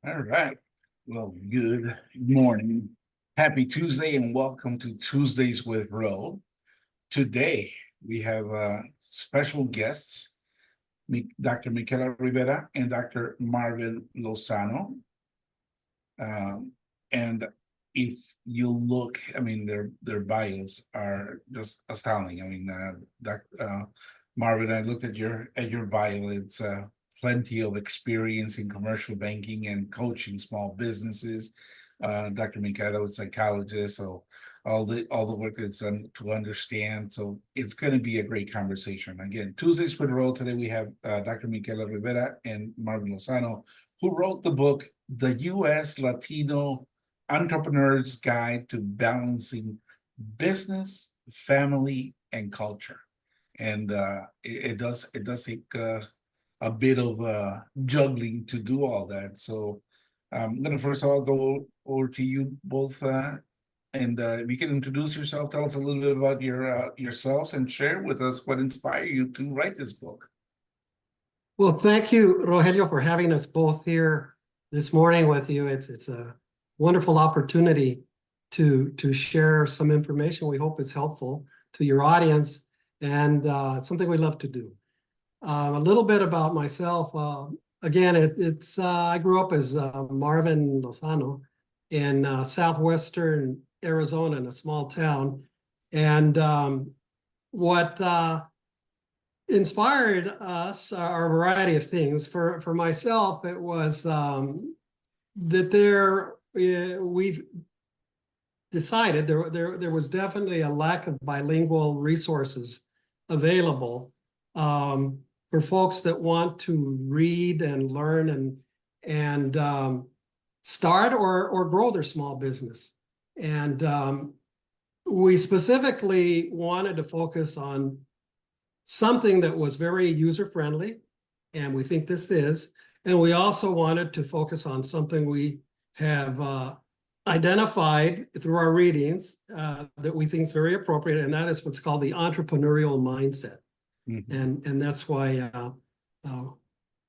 All right. Well, good morning. Happy Tuesday and welcome to Tuesdays with Ro. Today we have special guests, Dr. Miquela Rivera and Dr. Marvin Lozano. And if you look, I mean, their bios are just astounding. I mean, Marvin, I looked at your bio. It's plenty of experience in commercial banking and coaching small businesses. Dr. Mikado is a psychologist, so all the work that's done to understand. So it's going to be a great conversation. Again, Tuesdays with Roll. Today we have Dr. Miquela Rivera and Marvin Lozano, who wrote the book, The U.S. Latino Entrepreneur's Guide to Balancing Business, Family, and Culture. And it does take a bit of juggling to do all that. So I'm gonna first of all go over to you both, and if you can introduce yourself, tell us a little bit about yourselves, and share with us what inspired you to write this book. Well, thank you, Rogelio, for having us both here this morning with you. It's a wonderful opportunity to share some information. We hope it's helpful to your audience, and it's something we love to do. A little bit about myself. Again, I grew up as Marvin Lozano in southwestern Arizona in a small town, and what inspired us are a variety of things. For myself, it was that we've decided there was definitely a lack of bilingual resources available for folks that want to read and learn and start or grow their small business. And we specifically wanted to focus on something that was very user-friendly, and we think this is. And we also wanted to focus on something we have identified through our readings that we think is very appropriate, and that is what's called the entrepreneurial mindset. Mm-hmm. And that's why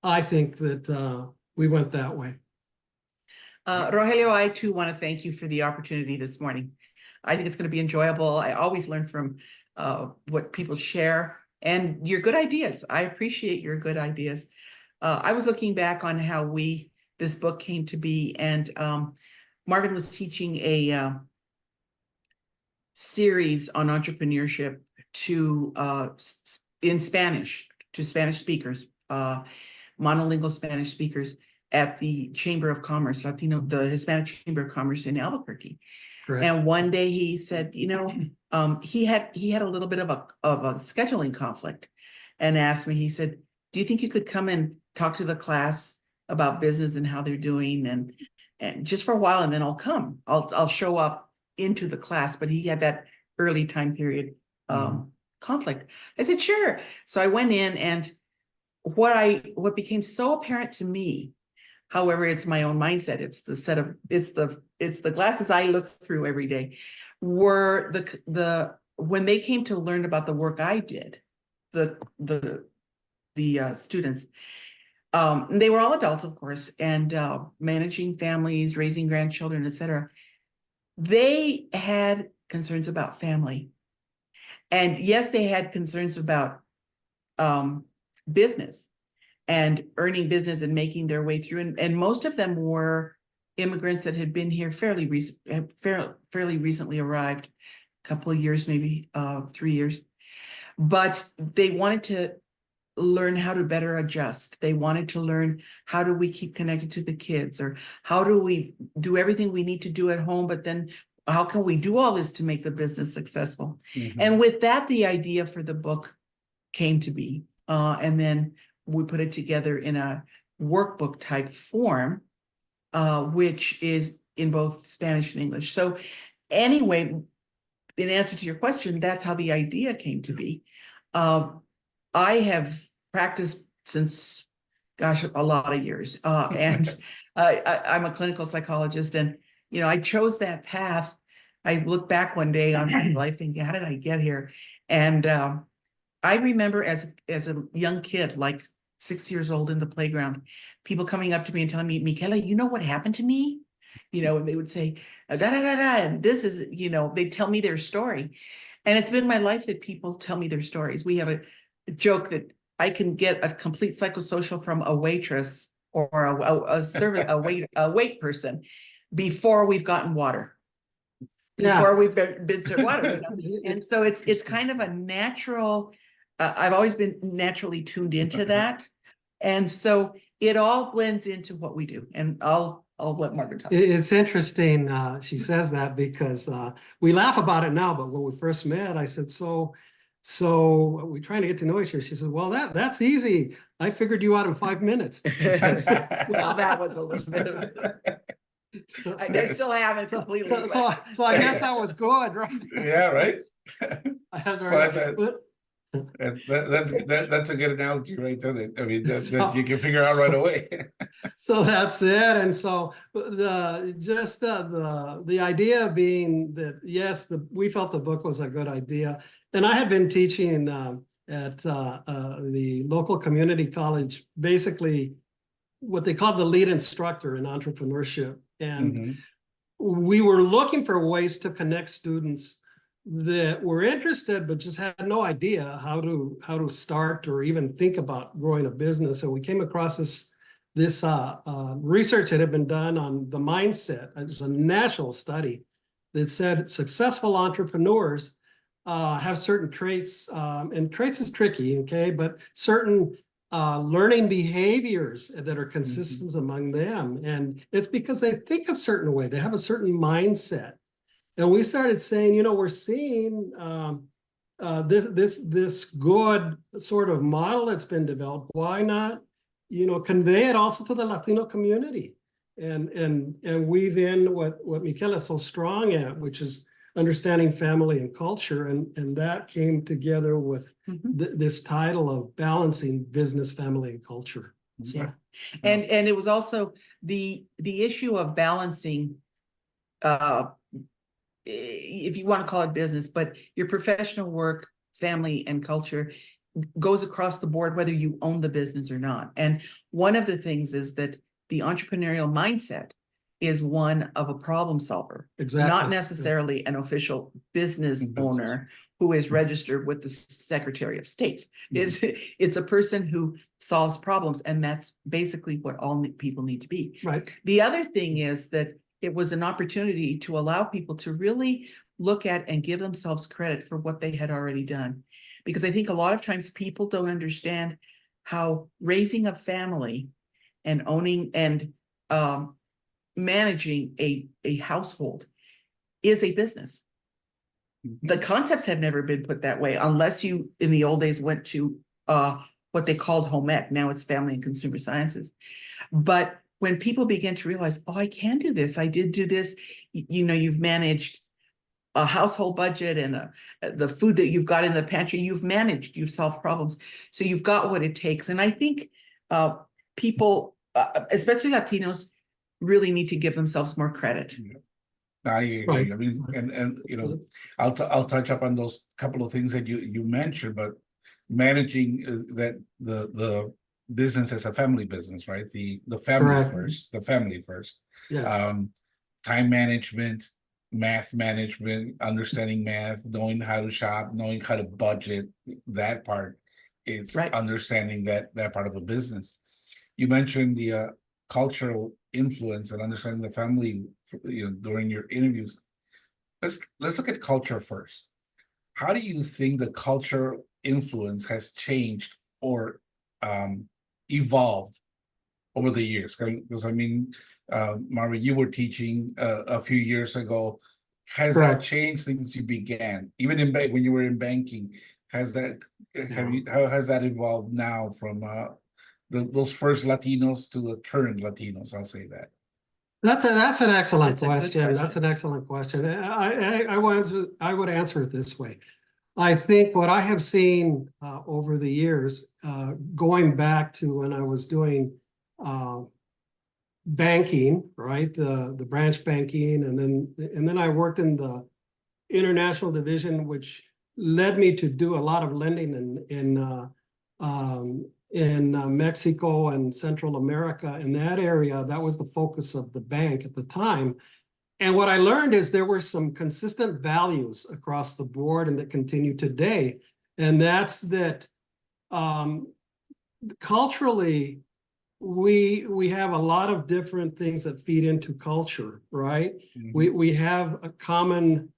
I think that we went that way. Rogelio, I too want to thank you for the opportunity this morning. I think it's going to be enjoyable. I always learn from what people share and your good ideas. I appreciate your good ideas. I was looking back on how this book came to be, and Marvin was teaching a series on entrepreneurship in Spanish to Spanish speakers, monolingual Spanish speakers at the Chamber of Commerce, the Hispanic Chamber of Commerce in Albuquerque. Correct. And one day he said, he had a little bit of a scheduling conflict, and asked me. He said, "Do you think you could come and talk to the class about business and how they're doing, and just for a while, and then I'll come. I'll show up into the class." But he had that early time period conflict. I said, "Sure." So I went in, and what became so apparent to me, however, it's my own mindset, it's the glasses I look through every day, were when they came to learn about the work I did, the students, they were all adults, of course, and managing families, raising grandchildren, etc. They had concerns about family. And yes, they had concerns about business and earning business and making their way through. And most of them were immigrants that had been here fairly recently arrived, a couple of years, maybe 3 years. But they wanted to learn how to better adjust. They wanted to learn, how do we keep connected to the kids, or how do we do everything we need to do at home, but then how can we do all this to make the business successful? Mm-hmm. And with that, the idea for the book came to be. And then we put it together in a workbook type form, which is in both Spanish and English. So anyway, in answer to your question, that's how the idea came to be. I have practiced since, gosh, a lot of years. And I'm a clinical psychologist, and, I chose that path. I look back one day on my life thinking, how did I get here? And I remember as a young kid, like 6 years old in the playground, people coming up to me and telling me, Miquela, you know what happened to me? You know, and they would say, da da da da, and this is, you know, they tell me their story. And it's been my life that people tell me their stories. We have a joke that I can get a complete psychosocial from a waitress or a wait person before we've gotten water. Before we've been served water, you know? And so it's kind of a natural, I've always been naturally tuned into that. And so it all blends into what we do. And I'll let Marvin talk. It's interesting, she says that because we laugh about it now, but when we first met, I said, so we're trying to get to know each other. She said, well, that's easy. I figured you out in 5 minutes. Well, that was a little bit of I still haven't completely. So I guess that was good, right? Yeah, right. Well, That's a good analogy right there. I mean, that you can figure out right away. So that's it. And so the idea being that, yes, we felt the book was a good idea. And I had been teaching at the local community college, basically what they call the lead instructor in entrepreneurship. And we were looking for ways to connect students that were interested, but just had no idea how to start or even think about growing a business. And we came across this research that had been done on the mindset. It was a national study that said successful entrepreneurs have certain traits, and traits is tricky, okay, but certain learning behaviors that are consistent among them. And it's because they think a certain way, they have a certain mindset. And we started saying, you know, we're seeing this good sort of model that's been developed. Why not, you know, convey it also to the Latino community and weave in what Miquela is so strong at, which is understanding family and culture, and that came together with this title of balancing business, family, and culture. So, yeah, and it was also the issue of balancing, if you want to call it business, but your professional work, family, and culture goes across the board, whether you own the business or not. And one of the things is that the entrepreneurial mindset is one of a problem solver, not necessarily an official business owner who is registered with the Secretary of State. It's a person who solves problems, and that's basically what all people need to be. Right. The other thing is that it was an opportunity to allow people to really look at and give themselves credit for what they had already done. Because I think a lot of times people don't understand how raising a family and owning and managing a household is a business. The concepts have never been put that way, unless you in the old days went to what they called home ec. Now it's family and consumer sciences. But when people begin to realize, oh, I can do this, I did do this, you know, you've managed a household budget and the food that you've got in the pantry, you've solved problems. So you've got what it takes. And I think people, especially Latinos, really need to give themselves more credit. I agree. Right. I mean, and you know, I'll touch up on those couple of things that you mentioned, but managing that the business as a family business, right? The family first, the family first. Yes. Time management, math management, understanding math, knowing how to shop, knowing how to budget, that part. It's understanding that part of a business. You mentioned the cultural influence and understanding the family, you know, during your interviews. Let's look at culture first. How do you think the cultural influence has changed or evolved over the years? Because I mean, Marvin, you were teaching a few years ago. Has that changed since you began? Even in when you were in banking, how has that evolved now from those first Latinos to the current Latinos? I'll say that. That's an excellent question. That's an excellent question. I would answer it this way. I think what I have seen over the years, going back to when I was doing banking, right, the branch banking, and then I worked in the international division, which led me to do a lot of lending in in Mexico and Central America. In that area, that was the focus of the bank at the time. And what I learned is there were some consistent values across the board and that continue today. And that's that culturally, we have a lot of different things that feed into culture, right? Mhm. We have a common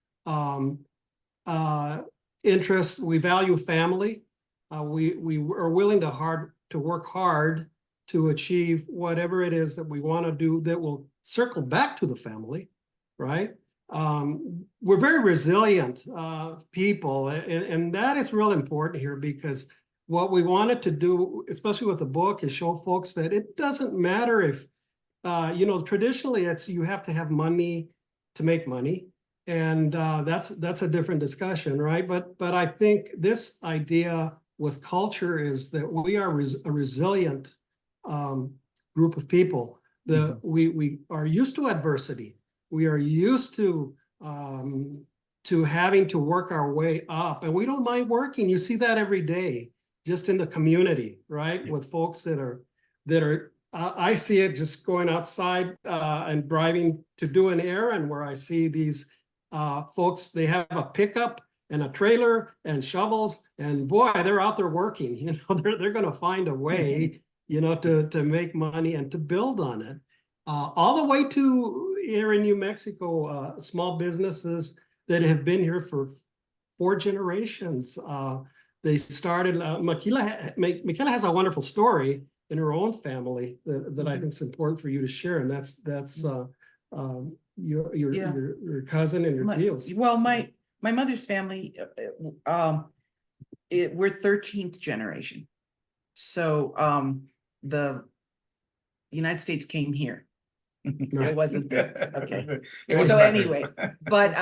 interests. We value family. We are willing to work hard to achieve whatever it is that we want to do that will circle back to the family, right? We're very resilient people, and that is real important here, because what we wanted to do, especially with the book, is show folks that it doesn't matter if, traditionally you have to have money to make money. And that's a different discussion, right? But I think this idea with culture is that we are a resilient group of people. We are used to adversity. We are used to having to work our way up, and we don't mind working. You see that every day, just in the community, right? With folks that are. I see it just going outside and driving to do an errand, where I see these folks. They have a pickup and a trailer and shovels, and boy, they're out there working. They're going to find a way, to make money and to build on it. All the way to here in New Mexico, small businesses that have been here for 4 generations. They started, Miquela has a wonderful story in her own family that I think is important for you to share. And that's your cousin and your tios. Well, my mother's family, we're 13th generation. So the United States came here. It wasn't there. Okay. It was So backwards. anyway, but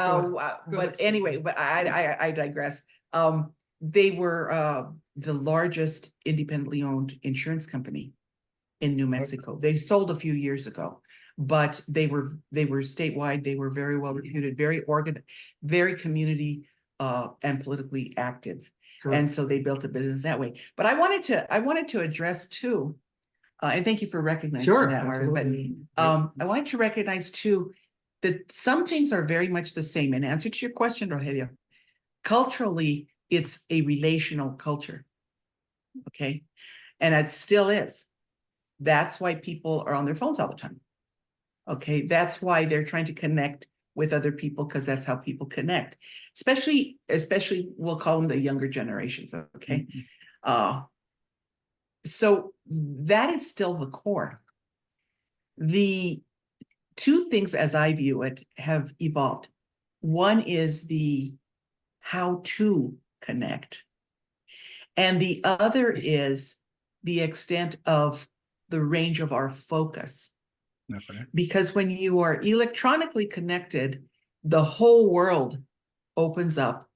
Good. I digress. They were the largest independently owned insurance company in New Mexico. They sold a few years ago, but they were statewide. They were very well reputed, very organized, very community and politically active. Correct. And so they built a business that way. But I wanted to address too, and thank you for recognizing that, Marvin. But I wanted to recognize too that some things are very much the same. In answer to your question, Rogelio, culturally, it's a relational culture. Okay. And it still is. That's why people are on their phones all the time. Okay. That's why they're trying to connect with other people, because that's how people connect. Especially we'll call them the younger generations. Okay. So that is still the core. The 2 things, as I view it, have evolved. One is the how to connect. And the other is the extent of the range of our focus. Okay. Because when you are electronically connected, the whole world opens up,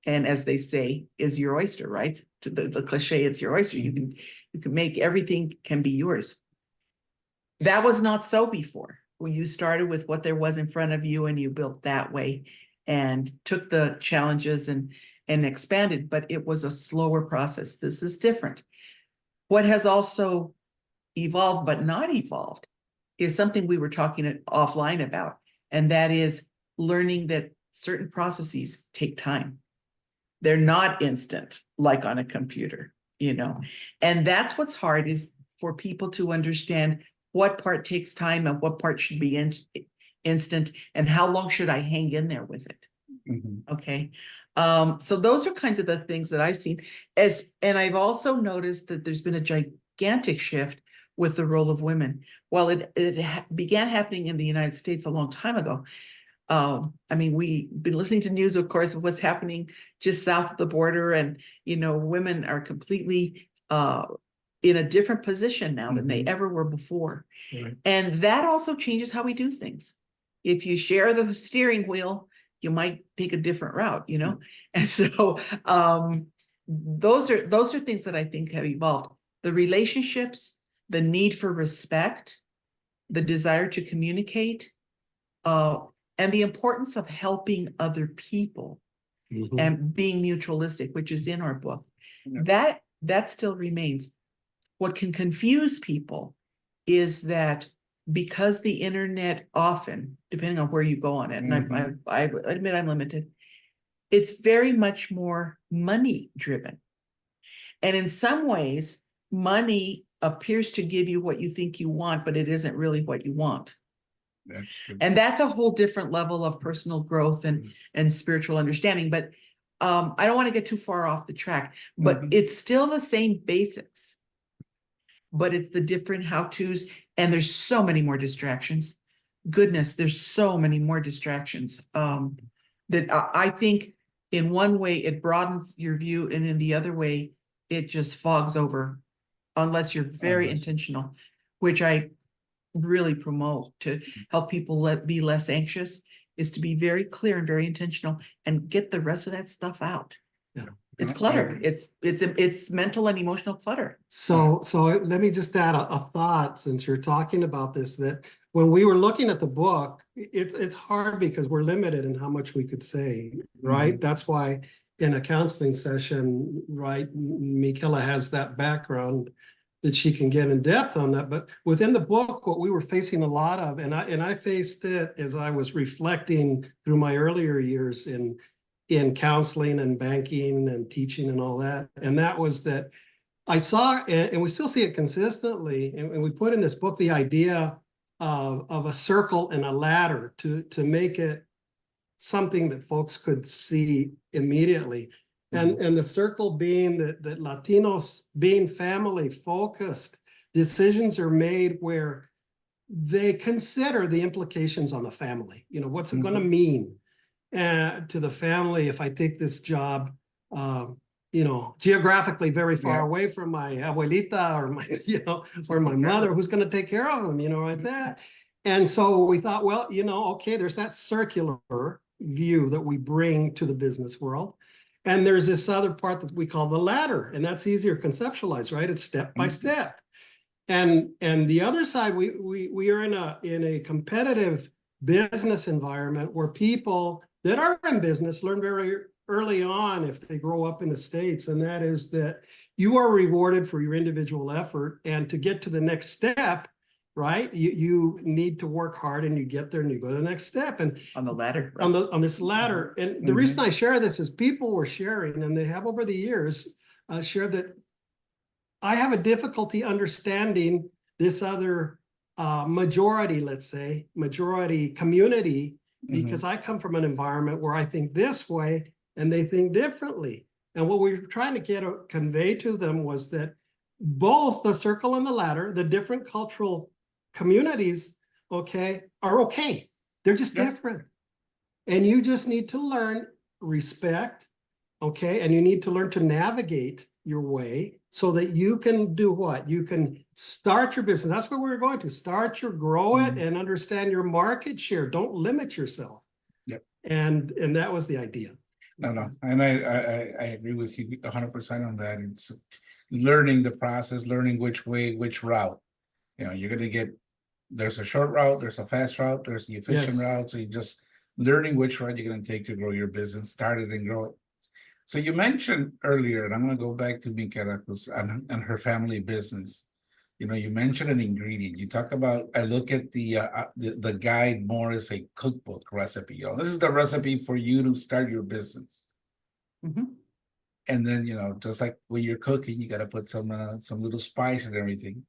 and as they say, is your oyster, right? To the cliche, it's your oyster. You can make everything can be yours. That was not so before. When you started with what there was in front of you and you built that way and took the challenges and expanded, but it was a slower process. This is different. What has also evolved but not evolved is something we were talking offline about, and that is learning that certain processes take time. They're not instant like on a computer, and that's what's hard, is for people to understand what part takes time and what part should be instant, and how long should I hang in there with it. Okay. So those are kinds of the things that I've seen, and I've also noticed that there's been a gigantic shift with the role of women. Well, it began happening in the United States a long time ago. I mean, we've been listening to news, of course, of what's happening just south of the border, and women are completely in a different position now than they ever were before. Right. And that also changes how we do things. If you share the steering wheel, you might take a different route, And so those are things that I think have evolved. The relationships, the need for respect, the desire to communicate, and the importance of helping other people and being mutualistic, which is in our book. That still remains. what can confuse people is that because the internet often, depending on where you go on it, and I admit I'm limited, it's very much more money driven. And in some ways, money appears to give you what you think you want, but it isn't really what you want. And that's a whole different level of personal growth and spiritual understanding. But I don't want to get too far off the track, but it's still the same basics, but it's the different how-tos. And there's so many more distractions. Goodness, there's so many more distractions that I think in one way it broadens your view, and in the other way, it just fogs over unless you're very intentional, which I really promote to help people be less anxious, is to be very clear and very intentional and get the rest of that stuff out. Yeah. It's clutter. It's mental and emotional clutter. So let me just add a thought, since you're talking about this, that when we were looking at the book, it's hard because we're limited in how much we could say, right? That's why in a counseling session, right, Miquela has that background that she can get in depth on that. But within the book, what we were facing a lot of, and I faced it as I was reflecting through my earlier years in counseling and banking and teaching and all that. And that was that I saw, and we still see it consistently, and we put in this book the idea of a circle and a ladder to make it something that folks could see immediately. And the circle being that Latinos being family focused, decisions are made where they consider the implications on the family. You know, what's it going to mean to the family if I take this job, you know, geographically very far away from my abuelita or my, you know, or my mother, who's going to take care of them, you know, like that. And so we thought, well, you know, okay, there's that circular view that we bring to the business world. And there's this other part that we call the ladder, and that's easier to conceptualize, right? It's step by step. And the other side, we are in a competitive business environment where people that are in business learn very early on, if they grow up in the States, and that is that you are rewarded for your individual effort, and to get to the next step, right, you need to work hard, and you get there and you go to the next step. And on the ladder, right? on this ladder. And the reason I share this is people were sharing, and they have over the years shared that I have a difficulty understanding this other majority, let's say, majority community, because I come from an environment where I think this way and they think differently. And what we were trying to convey to them was that both the circle and the ladder, the different cultural communities, are okay. They're just different. And you just need to learn respect, and you need to learn to navigate your way so that you can do what? You can start your business. That's where we're going to start grow it and understand your market share. Don't limit yourself. Yep. And that was the idea. No. And I agree with you 100% on that. It's learning the process, learning which way, which route. You know, you're going to get, there's a short route, there's a fast route, there's the efficient route. So you just learning which route you're going to take to grow your business, start it and grow it. So you mentioned earlier, and I'm going to go back to Miquela and her family business. You know, you mentioned an ingredient. You talk about, I look at the guide more as a cookbook recipe. You know, this is the recipe for you to start your business. And then, you know, just like when you're cooking, you got to put some little spice and everything.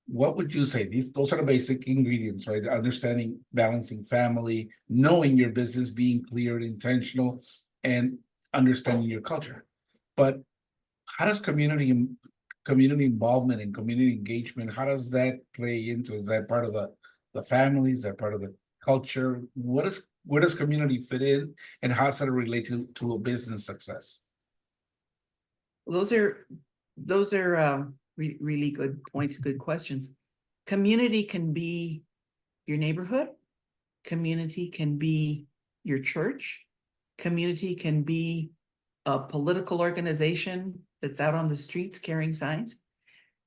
What would you say? Those are the basic ingredients, right? Understanding, balancing family, knowing your business, being clear and intentional, and understanding your culture. But how does community involvement and community engagement, how does that play into? Is that part of the family? Is that part of the culture? Where does community fit in, and how does that relate to a business success? Those are really good points, good questions. Community can be your neighborhood. Community can be your church. Community can be a political organization that's out on the streets carrying signs.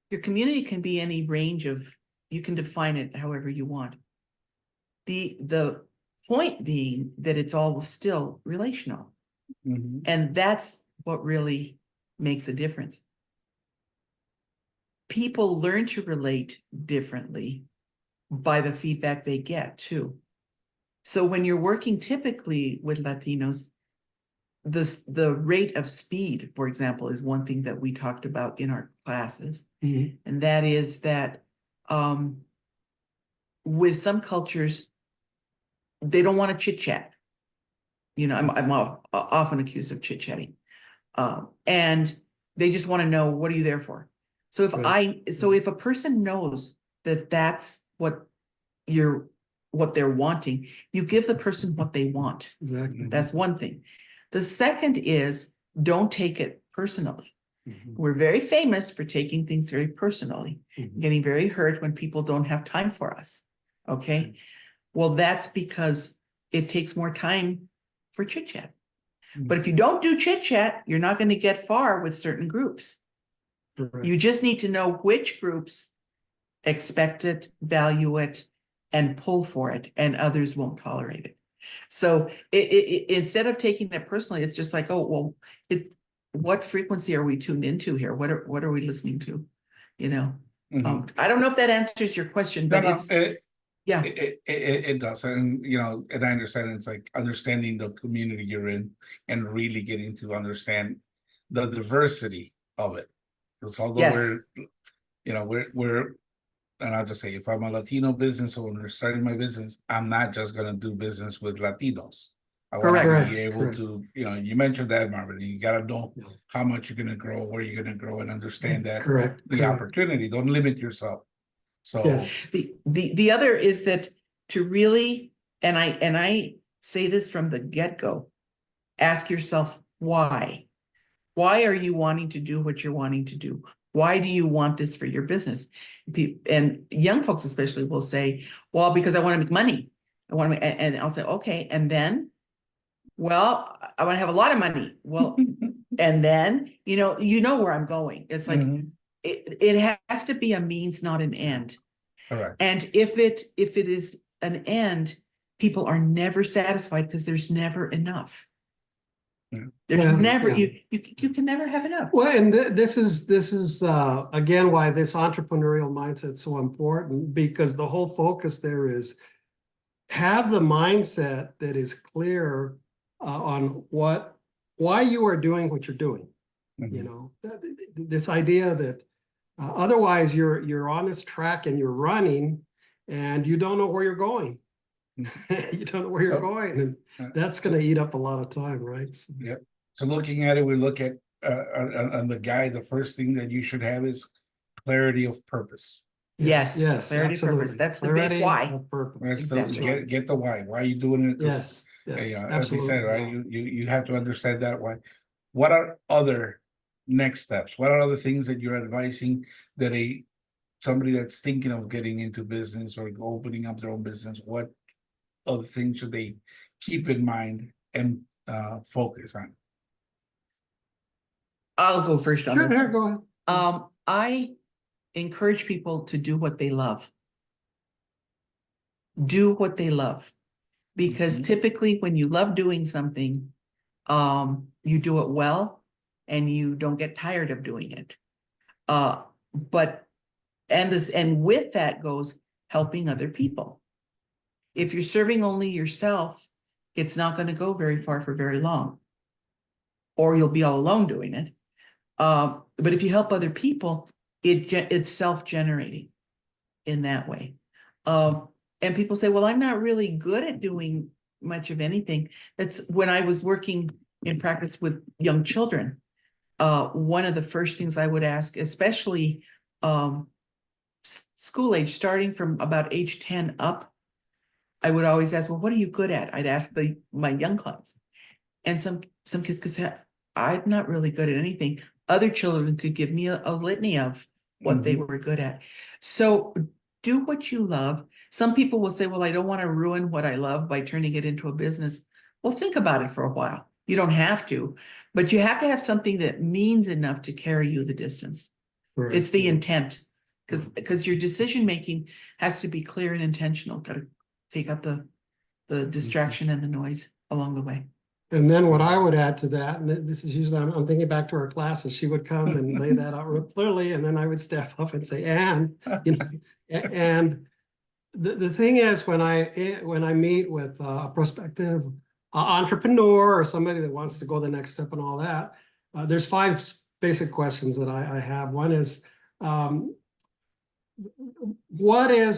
Your community can be any range of, you can define it however you want. The point being that it's all still relational. And that's what really makes a difference. people learn to relate differently by the feedback they get too. So when you're working typically with Latinos, the rate of speed, for example, is one thing that we talked about in our classes. Mhm. And that is that with some cultures, they don't want to chit chat. You know, I'm often accused of chit chatting. And they just want to know, what are you there for? So if a person knows that that's what they're wanting, you give the person what they want. Exactly. That's one thing. The second is, don't take it personally. Mhm. We're very famous for taking things very personally, Mhm. getting very hurt when people don't have time for us. Okay. Well, that's because it takes more time for chit chat. But if you don't do chit chat, you're not going to get far with certain groups. Correct. You just need to know which groups expect it, value it, and pull for it, and others won't tolerate it. So instead of taking it personally, it's just like, oh, well, what frequency are we tuned into here? What are we listening to? You know, I don't know if that answers your question, but yeah, it does. And, you know, and I understand it's like understanding the community you're in and really getting to understand the diversity of it. Because although yes, we're and I'll just say, if I'm a Latino business owner starting my business, I'm not just going to do business with Latinos. I want to Correct. be able to, you know, you mentioned that, Marvin, you got to know how much you're going to grow, where you're going to grow, and understand that Correct. the opportunity. Don't limit yourself. So Yes. The other is that to really, and I say this from the get-go, ask yourself why. Why are you wanting to do what you're wanting to do? Why do you want this for your business? And young folks especially will say, well, because I want to make money. I want to make, and I'll say, okay, and then, well, I want to have a lot of money. Well, and then, you know where I'm going. It's like, it has to be a means, not an end. correct. And if it is an end, people are never satisfied because there's never enough. There's never you can never have enough. Well, and this is again why this entrepreneurial mindset is so important, because the whole focus there is have the mindset that is clear on why you are doing what you're doing. You know, this idea that otherwise you're on this track and you're running and you don't know where you're going. You don't know where you're going, and that's going to eat up a lot of time, right? So, yeah. So looking at it, we look at on the guy, the first thing that you should have is clarity of purpose. Yes, yes, clarity of purpose. absolutely. That's Clarity the big why. of purpose. That's Exactly. get the why. Why are you doing it? Yes, As he absolutely. said, right? You have to understand that why. What are other next steps? What are other things that you're advising that somebody that's thinking of getting into business or opening up their own business, what other things should they keep in mind and focus on? I'll go first on Sure, that. go ahead. I encourage people to do what they love. Do what they love. Because typically when you love doing something, you do it well and you don't get tired of doing it. But with that goes helping other people. If you're serving only yourself, it's not going to go very far for very long, or you'll be all alone doing it. But if you help other people, it's self-generating in that way. And people say, well, I'm not really good at doing much of anything. That's when I was working in practice with young children. One of the first things I would ask, especially school age, starting from about age 10 up, I would always ask, well, what are you good at? I'd ask my young clients. And some kids could say, I'm not really good at anything. Other children could give me a litany of what they were good at. So do what you love. Some people will say, well, I don't want to ruin what I love by turning it into a business. Well, think about it for a while. You don't have to, but you have to have something that means enough to carry you the distance. Right. It's the intent, because your decision making has to be clear and intentional. Got to take out the distraction and the noise along the way. And then what I would add to that, and this is usually, I'm thinking back to our classes, she would come and lay that out real clearly, and then I would step up and say, you know, and the thing is, when I meet with a prospective entrepreneur or somebody that wants to go the next step and all that, there's 5 basic questions that I have. One is,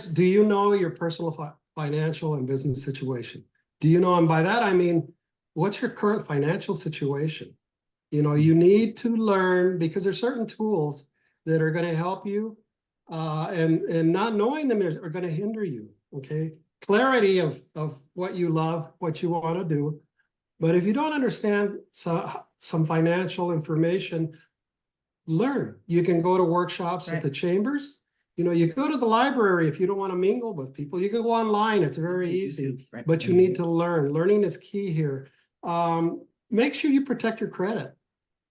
do you know your personal financial and business situation? Do you know? And by that, I mean, what's your current financial situation? You know, you need to learn, because there's certain tools that are going to help you, and not knowing them are going to hinder you. Okay, clarity of what you love, what you want to do. But if you don't understand some financial information, learn. You can go to workshops at the chambers. You know, you go to the library if you don't want to mingle with people. You can go online. It's very easy, but you need to learn. Learning is key here. Make sure you protect your credit.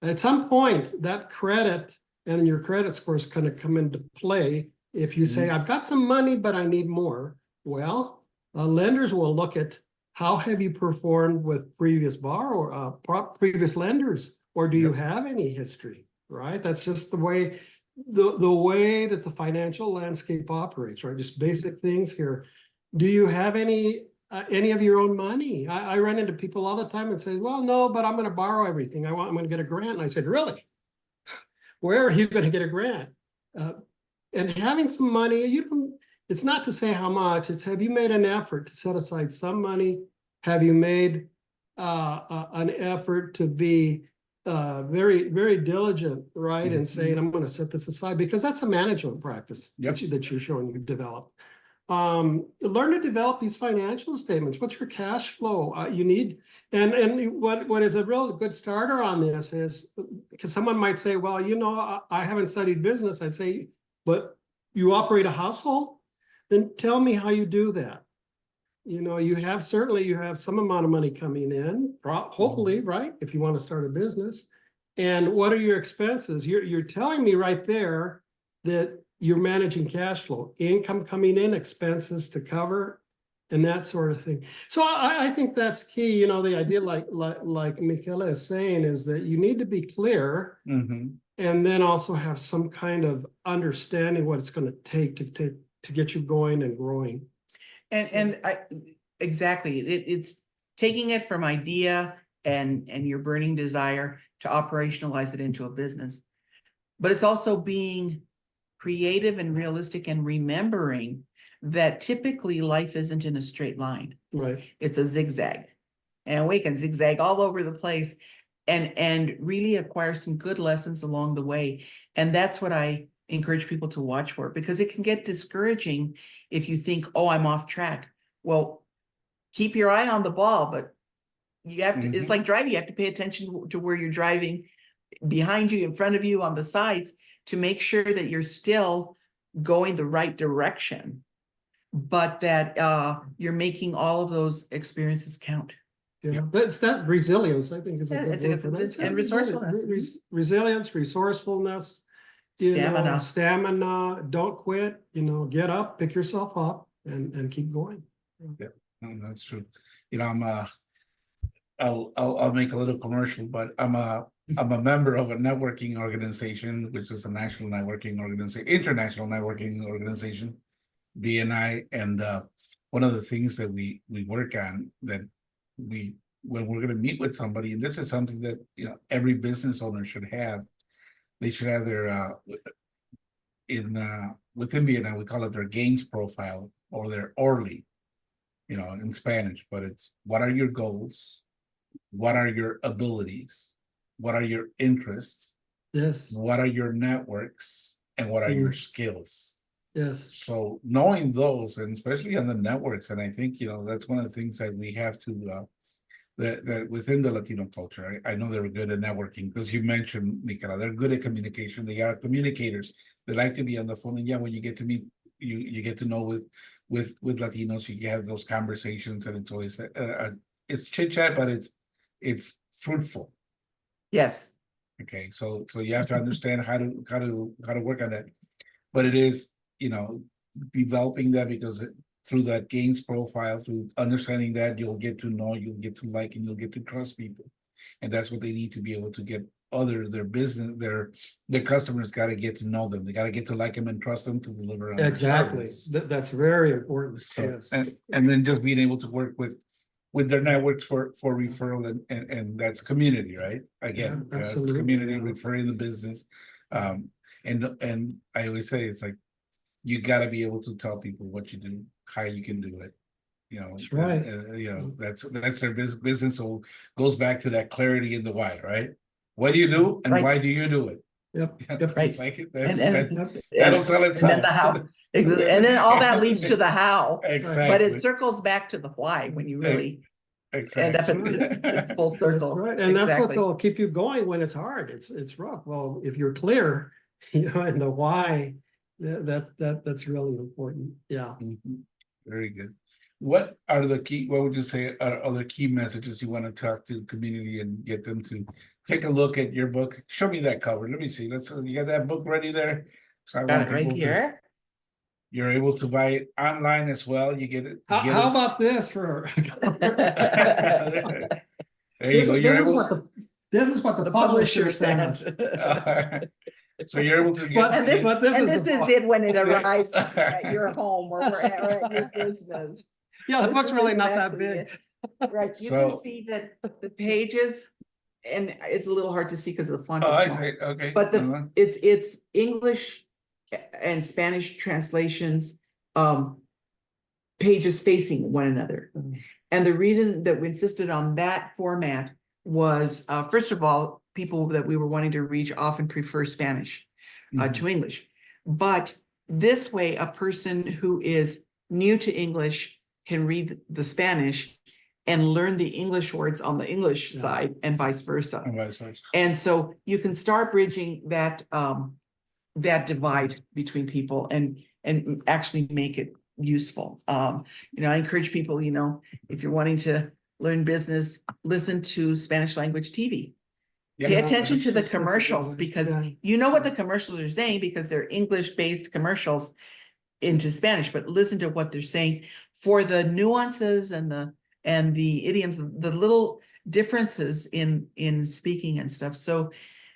At some point, that credit and your credit score is going to come into play. If you say, I've got some money, but I need more. Well, lenders will look at how have you performed with previous previous lenders, or do you have any history, right? That's just the way way that the financial landscape operates, right? Just basic things here. Do you have any of your own money? I run into people all the time and say, well, no, but I'm going to borrow everything. I'm going to get a grant. And I said, really? Where are you going to get a grant? And having some money, it's not to say how much, it's have you made an effort to set aside some money? Have you made an effort to be very, very diligent, right? And saying, I'm going to set this aside, because that's a management practice that you're showing you've developed. Learn to develop these financial statements. What's your cash flow? You need, and what is a real good starter on this is, because someone might say, well, you know, I haven't studied business. I'd say, but you operate a household? Then tell me how you do that. You know, you have some amount of money coming in, hopefully, right? If you want to start a business. And what are your expenses? You're telling me right there that you're managing cash flow, income coming in, expenses to cover, and that sort of thing. So I think that's key. You know, the idea, like Miquela is saying, is that you need to be clear, and then also have some kind of understanding what it's going to take to get you going and growing. Exactly. It's taking it from idea and your burning desire to operationalize it into a business. But it's also being creative and realistic, and remembering that typically life isn't in a straight line. Right. It's a zigzag, and we can zigzag all over the place, and really acquire some good lessons along the way. And that's what I encourage people to watch for, because it can get discouraging if you think, oh, I'm off track. Well, keep your eye on the ball, but you have to, it's like driving, you have to pay attention to where you're driving, behind you, in front of you, on the sides, to make sure that you're still going the right direction, but that you're making all of those experiences count. Yeah, that's that resilience, I think, is a good word for that. And resourcefulness. Resilience, resourcefulness, stamina, don't quit, get up, pick yourself up, and keep going. Yeah, no, that's true. You know, I'll make a little commercial, but I'm a member of a networking organization, which is a national networking organization, international networking organization, BNI. And one of the things that we work on, that when we're going to meet with somebody, and this is something that every business owner should have, they should have their within BNI we call it their gains profile, or their orly, in Spanish, but it's what are your goals, what are your abilities, what are your interests, yes, what are your networks, and what are your skills. Yes. So knowing those, and especially on the networks, and I think that's one of the things that we have to that within the Latino culture, I know they're good at networking, because you mentioned, Miquela, they're good at communication. They are communicators. They like to be on the phone, and when you get to meet, you get to know with Latinos, you have those conversations, and it's always it's chit chat, but it's fruitful. Yes. Okay, so you have to understand how to work on that, but it is developing that, because through that gains profile, through understanding that, you'll get to know, you'll get to like, and you'll get to trust people. And that's what they need to be able to get their business, their customers got to get to know them. They got to get to like them and trust them to deliver on their Exactly. service. That's very important. So, Yes. and then just being able to work with their networks for referral and that's community, right? Again, Yeah, it's absolutely, community yeah. referring the business. And I always say, it's like, you got to be able to tell people what you do, how you can do it. You know, That's right. that's their business. So goes back to that clarity in the why, right? What do you do and Right. why do you do it? Yep. It's Right. like And, that'll sell and then itself. the how, and then all that leads to the how, Exactly. but it circles back to the why when you really end up Exactly. it's full That's circle. right. And that's what Exactly. will keep you going when it's hard. It's rough. Well, if you're clear, and the why, that's really important. Yeah. Mhm. Very good. What would you say are other key messages you want to talk to the community and get them to take a look at your book? Show me that cover. Let me see. You got that book ready there? So I Got want it right people to, here. you're able to buy it online as well. You get it. How about this for? There you go. You're able. This is what the publisher sent us. So you're able to But- And get. this is is the book. it when it arrives at your home or at your business. Yeah, the This book's is really not that exactly big. it. Right, you So- can see that the pages, and it's a little hard to see because the font Oh, is I small. see. Okay. But Uh-huh. it's English and Spanish translations, pages facing one another. Mm. And the reason that we insisted on that format was, first of all, people that we were wanting to reach often prefer Spanish to English. But this way, a person who is new to English can read the Spanish and learn the English words on the English Yeah. side and vice versa. And vice versa. And so you can start bridging that that divide between people and actually make it useful. I encourage people, if you're wanting to learn business, listen to Spanish language TV. Pay Yeah, attention to the that's a good commercials one. because Yeah. you know what the commercials are saying because they're English-based commercials into Spanish, but listen to what they're saying for the nuances and the idioms, the little differences in speaking and stuff. So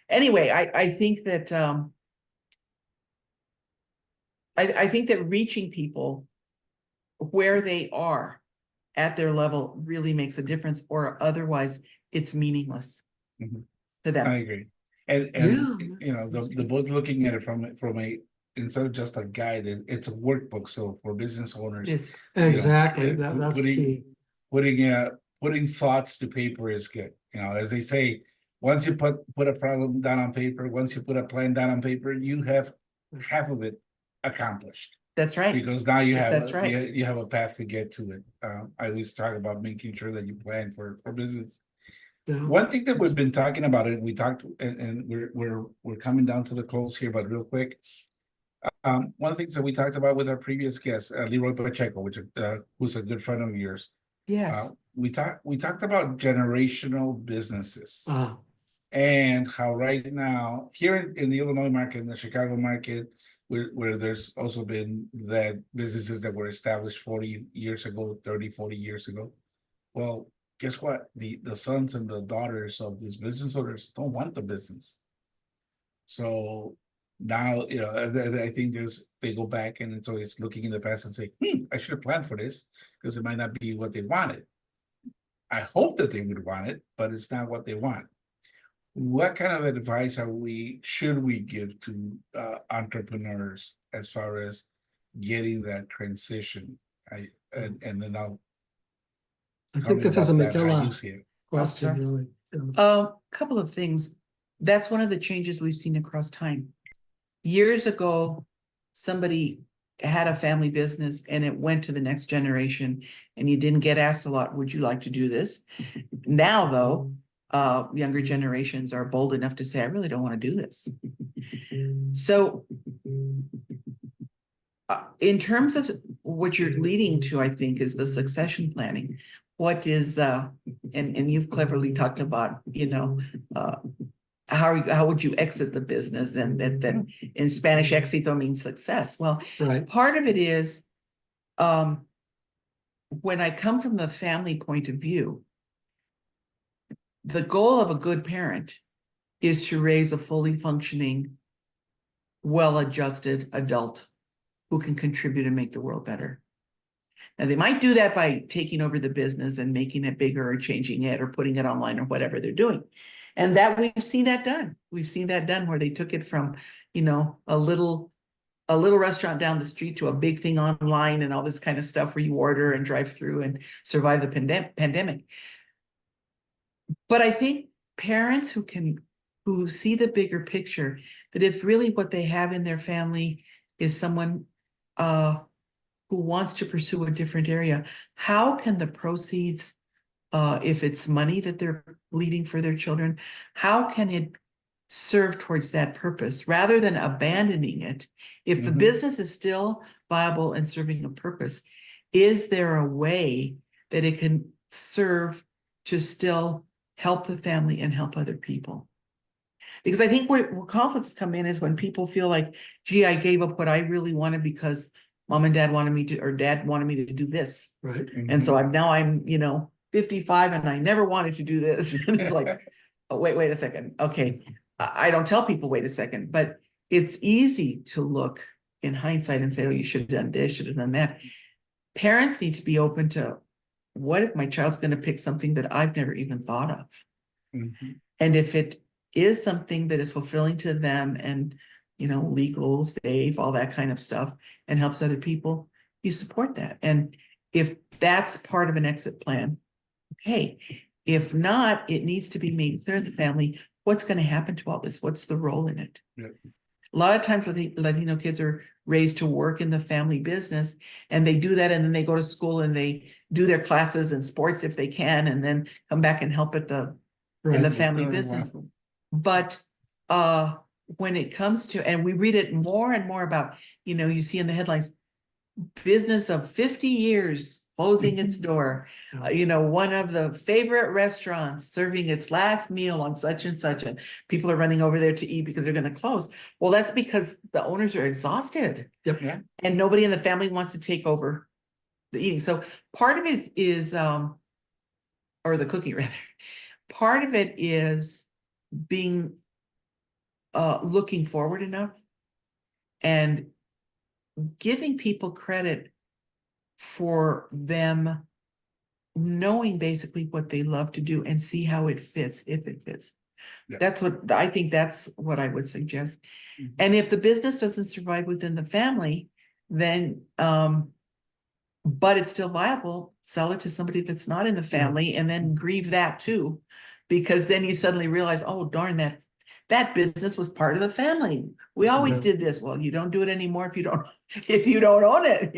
anyway, I think that I think that reaching people where they are at their level really makes a difference, or otherwise it's meaningless Mhm. to them. I agree. And Yeah. the book, looking at it from a instead of just a guide, it's a workbook. So for business owners, Yes. Exactly. yeah, That's key. putting thoughts to paper is good. As they say, once you put a problem down on paper, once you put a plan down on paper, you have half of it accomplished. That's right. Because now you have That's right. you have a path to get to it. I always talk about making sure that you plan for business. Yeah. One thing that we've been talking about, and we talked, and we're coming down to the close here, but real quick. One of the things that we talked about with our previous guest, Leroy Pacheco, who's a good friend of yours. Yes. We talked about generational businesses Ah, and how right now here in the Illinois market, in the Chicago market, where there's also been that businesses that were established 40 years ago, 30, 40 years ago. Well, guess what? The sons and the daughters of these business owners don't want the business. So now, I think they go back and it's always looking in the past and say, I should have planned for this because it might not be what they wanted. I hope that they would want it, but it's not what they want. What kind of advice should we give to entrepreneurs as far as getting that transition? And then I tell think me this is a about that, how you Miquela see it. question, really. A couple of things. That's one of the changes we've seen across time. Years ago, somebody had a family business and it went to the next generation and you didn't get asked a lot, would you like to do this? Now, though, younger generations are bold enough to say, I really don't want to do this. So in terms of what you're leading to, I think, is the succession planning. What is, and you've cleverly talked about, how would you exit the business, and that in Spanish, éxito means success. Well, Right. part of it is when I come from the family point of view, the goal of a good parent is to raise a fully functioning, well-adjusted adult who can contribute and make the world better. Now, they might do that by taking over the business and making it bigger or changing it or putting it online or whatever they're doing. And that we've seen that done. We've seen that done where they took it from, a little restaurant down the street to a big thing online and all this kind of stuff where you order and drive through and survive the pandemic. But I think parents who see the bigger picture, that if really what they have in their family is someone who wants to pursue a different area, how can the proceeds, if it's money that they're leaving for their children, how can it serve towards that purpose rather than abandoning it? If the business is still viable and serving a purpose, is there a way that it can serve to still help the family and help other people? Because I think where conflicts come in is when people feel like, gee, I gave up what I really wanted because mom and dad wanted me to, or dad wanted me to do this. Right. And so I'm 55 and I never wanted to do this. And it's like, oh, wait a second. Okay. I don't tell people, wait a second, but it's easy to look in hindsight and say, oh, you should have done this, should have done that. Parents need to be open to, what if my child's going to pick something that I've never even thought of? And if it is something that is fulfilling to them and, legal, safe, all that kind of stuff, and helps other people, you support that. And if that's part of an exit plan, okay. If not, it needs to be made clear to the family, what's going to happen to all this? What's the role in it? Yep. A lot of times Latino kids are raised to work in the family business, and they do that, and then they go to school and they do their classes and sports if they can, and then come back and help at in the family business. Wow. But when it comes to, and we read it more and more about, you see in the headlines, business of 50 years closing its door, one of the favorite restaurants serving its last meal on such and such, and people are running over there to eat because they're going to close. Well, that's because the owners are exhausted. Yep. Yeah. And nobody in the family wants to take over the eating. So part of it is or the cooking rather, part of it is being looking forward enough and giving people credit for them knowing basically what they love to do and see how it fits, if it fits. Yeah. That's what I would suggest. And if the business doesn't survive within the family, then but it's still viable, sell it to somebody that's not in the family, and then grieve that too, because then you suddenly realize, oh darn, that business was part of the family. We always did this. Well, you don't do it anymore if you don't own it,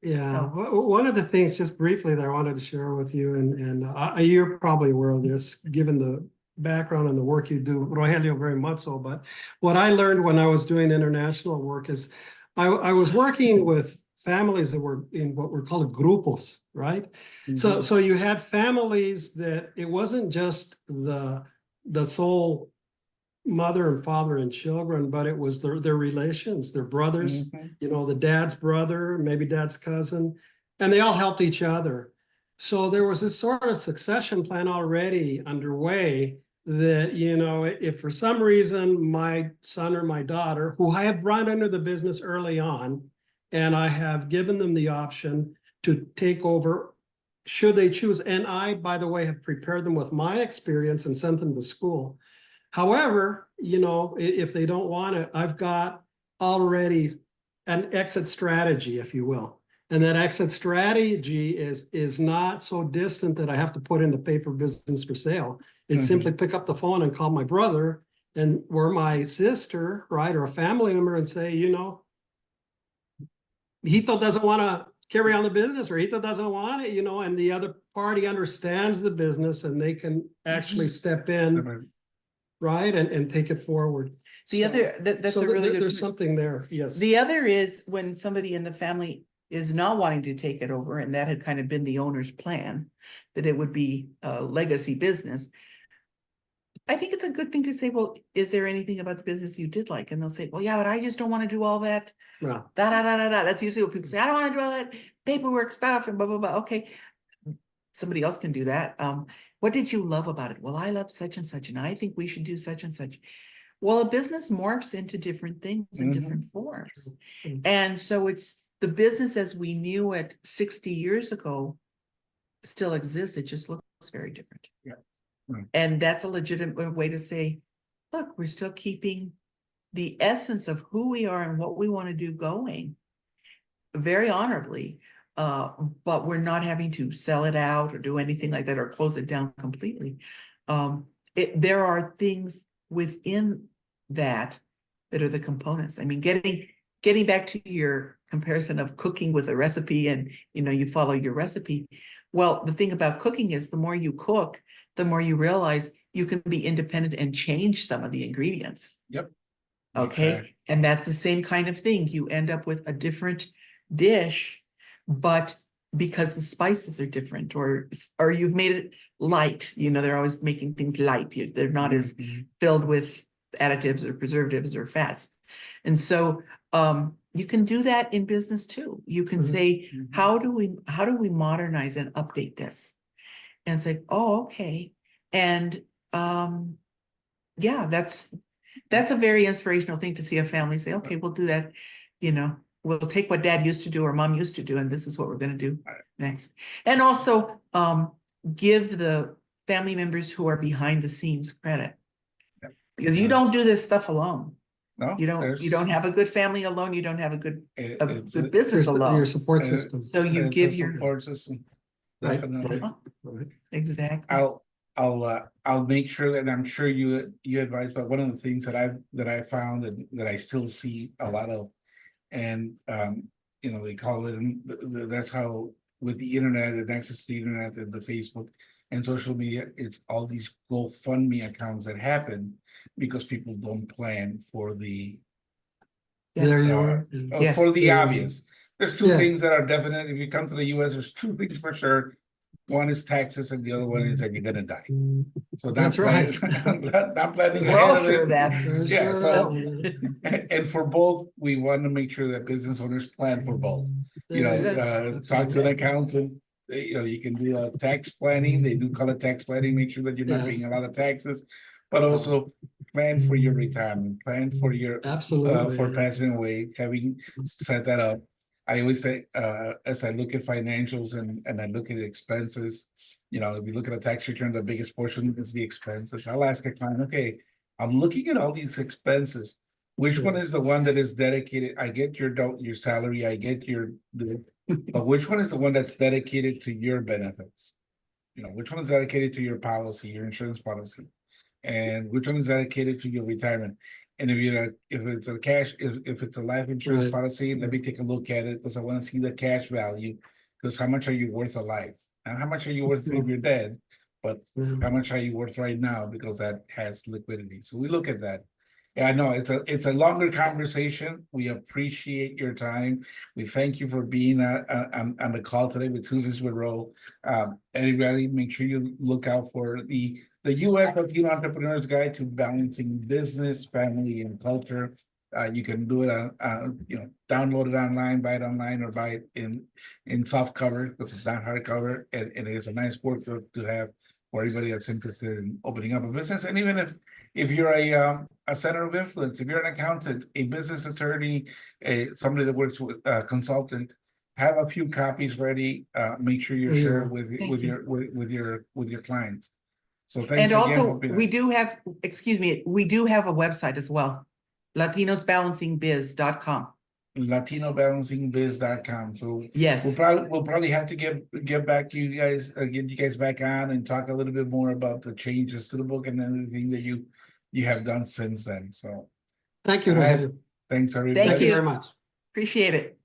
Yeah, So- one of the things just briefly that I wanted to share with you, and you're probably aware of this, given the background and the work you do, Rogelio, very much so. But what I learned when I was doing international work is I was working with families that were in what were called grupos, right? So you had families that it wasn't just the sole mother and father and children, but it was their relations, their brothers, the dad's brother, maybe dad's cousin, and they all helped each other. So there was this sort of succession plan already underway that, if for some reason my son or my daughter, who I have brought into the business early on, and I have given them the option to take over, should they choose, and I, by the way, have prepared them with my experience and sent them to school. However, if they don't want it, I've got already an exit strategy, if you will. And that exit strategy is not so distant that I have to put in the paper business for sale. It's simply pick up the phone and call my brother or my sister, right, or a family member and say, Hito doesn't want to carry on the business, or Hito doesn't want it, and the other party understands the business and they can actually step in. Right, and take it forward. That's a really good. There's something there. Yes. The other is when somebody in the family is not wanting to take it over, and that had kind of been the owner's plan, that it would be a legacy business. I think it's a good thing to say, well, is there anything about the business you did like? And they'll say, well, yeah, but I just don't want to do all that. Yeah. That's usually what people say. I don't want to do all that paperwork stuff and blah, blah, blah. Okay. Somebody else can do that. What did you love about it? Well, I love such and such, and I think we should do such and such. Well, a business morphs into different things in different forms. And so it's the business as we knew it 60 years ago still exists. It just looks very different. Yeah. Right. And that's a legitimate way to say, look, we're still keeping the essence of who we are and what we want to do going very honorably. But we're not having to sell it out or do anything like that or close it down completely. There are things within that are the components. I mean, getting back to your comparison of cooking with a recipe and, you follow your recipe. Well, the thing about cooking is the more you cook, the more you realize you can be independent and change some of the ingredients. Yep. Okay. Exactly. And that's the same kind of thing. You end up with a different dish, but because the spices are different or you've made it light, they're always making things light. They're not as filled with additives or preservatives or fats. And so you can do that in business too. You can say, how do we modernize and update this? And say, oh, okay. And yeah, that's a very inspirational thing to see a family say, okay, we'll do that. We'll take what dad used to do or mom used to do, and this is what we're going to do next. And also give the family members who are behind the scenes credit. Because you don't do this stuff alone. No, you don't have a good family alone. You don't have a good business Your alone. support system. So you give your support system. Right. Definitely. Right. Exactly. I'll make sure, and I'm sure you advise, but one of the things that I found and that I still see a lot of, and they call it, that's how with the internet and access to the internet and the Facebook and social media, it's all these GoFundMe accounts that happen because people don't plan for the There you are. Yes. for the Yeah. obvious. There's two things that are definite. If you come to the US, there's two things for sure. One is taxes and the other one is that you're gonna die. So That's right. Not planning We're all ahead of sure it. of that. Yeah, so and for both, we want to make sure that business owners plan for both. Talk to an accountant. You can do a tax planning. They do call it tax planning. Make sure that you're not paying a lot of taxes, but also plan for your retirement. Plan for your absolutely for passing away. Having set that up. I always say, as I look at financials and I look at the expenses, if you look at a tax return, the biggest portion is the expenses. I'll ask a client, okay, I'm looking at all these expenses. Which one is the one that is dedicated? I get your salary, I get but which one is the one that's dedicated to your benefits? Which one is dedicated to your policy, your insurance policy? And which one is dedicated to your retirement? And if it's a cash, if it's a life insurance policy, let me take a look at it because I want to see the cash value. Because how much are you worth alive? And how much are you worth if you're dead? But how much are you worth right now? Because that has liquidity. So we look at that. Yeah, I know it's a longer conversation. We appreciate your time. We thank you for being on the call today with Tuesdays with Ro. Everybody, make sure you look out for the U.S. Latino Entrepreneur's Guide to Balancing Business, Family, and Culture. You can do it download it online, buy it online, or buy it in soft cover because it's not hardcover, and it is a nice book to have for everybody that's interested in opening up a business. And even if you're a center of influence, if you're an accountant, a business attorney, somebody that works with a consultant, have a few copies ready. Make sure you share with your clients. So thanks. And again also, we do have a website as well, latinosbalancingbiz.com. LatinoBalancingBiz.com. So yes, we'll probably have to get back you guys, get you guys back on and talk a little bit more about the changes to the book and everything that you have done since then. So thank you. Thanks everybody. Thank you very much. Appreciate it.